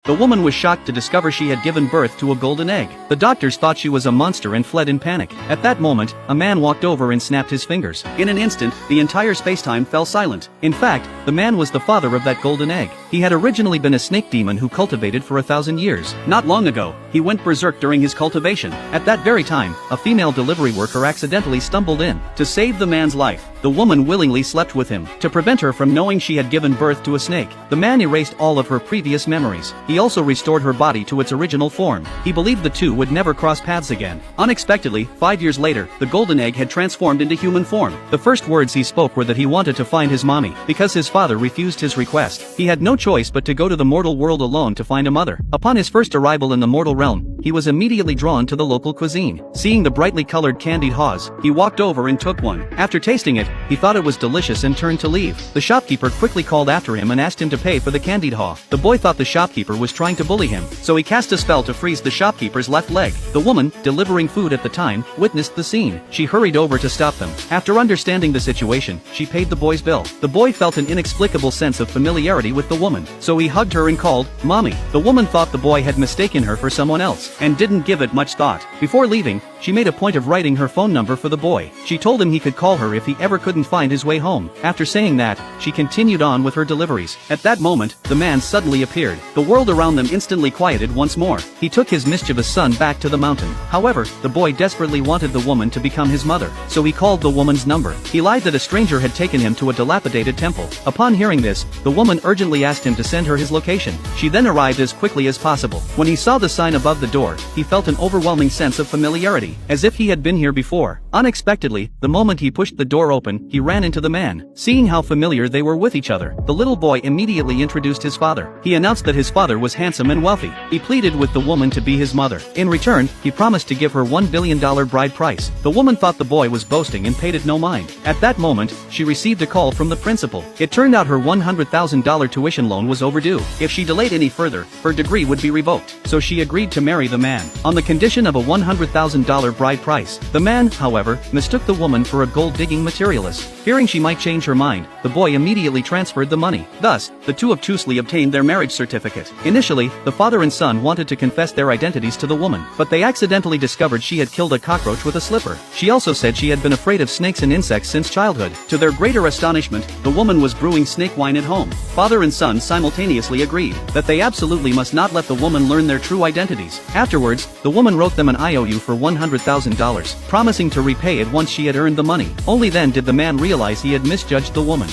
The woman was shocked to discover she had given birth to a golden egg. The doctors thought she was a monster and fled in panic. At that moment, a man walked over and snapped his fingers. In an instant, the entire spacetime fell silent. In fact, the man was the father of that golden egg. He had originally been a snake demon who cultivated for 1,000 years. Not long ago, he went berserk during his cultivation. At that very time, a female delivery worker accidentally stumbled in. To save the man's life, the woman willingly slept with him. To prevent her from knowing she had given birth to a snake, the man erased all of her previous memories. He also restored her body to its original form. He believed the two would never cross paths again. Unexpectedly, 5 years later, the golden egg had transformed into human form. The first words he spoke were that he wanted to find his mommy. Because his father refused his request, he had no choice but to go to the mortal world alone to find a mother. Upon his first arrival in the mortal realm, he was immediately drawn to the local cuisine. Seeing the brightly colored candied haws, he walked over and took one. After tasting it, he thought it was delicious and turned to leave. The shopkeeper quickly called after him and asked him to pay for the candied haw. The boy thought the shopkeeper was trying to bully him, so he cast a spell to freeze the shopkeeper's left leg. The woman, delivering food at the time, witnessed the scene. She hurried over to stop them. After understanding the situation, she paid the boy's bill. The boy felt an inexplicable sense of familiarity with the woman, so he hugged her and called, "Mommy." The woman thought the boy had mistaken her for someone else, and didn't give it much thought. Before leaving, she made a point of writing her phone number for the boy. She told him he could call her if he ever couldn't find his way home. After saying that, she continued on with her deliveries. At that moment, the man suddenly appeared. The world around them instantly quieted once more. He took his mischievous son back to the mountain. However, the boy desperately wanted the woman to become his mother, so he called the woman's number. He lied that a stranger had taken him to a dilapidated temple. Upon hearing this, the woman urgently asked him to send her his location. She then arrived as quickly as possible. When he saw the sign above the door, he felt an overwhelming sense of familiarity, as if he had been here before. Unexpectedly, the moment he pushed the door open, he ran into the man. Seeing how familiar they were with each other, the little boy immediately introduced his father. He announced that his father was handsome and wealthy. He pleaded with the woman to be his mother. In return, he promised to give her $1 billion bride price. The woman thought the boy was boasting and paid it no mind. At that moment, she received a call from the principal. It turned out her $100,000 tuition loan was overdue. If she delayed any further, her degree would be revoked. So she agreed to marry the man, on the condition of a $100,000 bride price. The man, however, mistook the woman for a gold-digging materialist. Fearing she might change her mind, the boy immediately transferred the money. Thus, the two obtusely obtained their marriage certificate. Initially, the father and son wanted to confess their identities to the woman, but they accidentally discovered she had killed a cockroach with a slipper. She also said she had been afraid of snakes and insects since childhood. To their greater astonishment, the woman was brewing snake wine at home. Father and son simultaneously agreed that they absolutely must not let the woman learn their true identities. Afterwards, the woman wrote them an IOU for $100,000, promising to repay it once she had earned the money. Only then did the man realize he had misjudged the woman.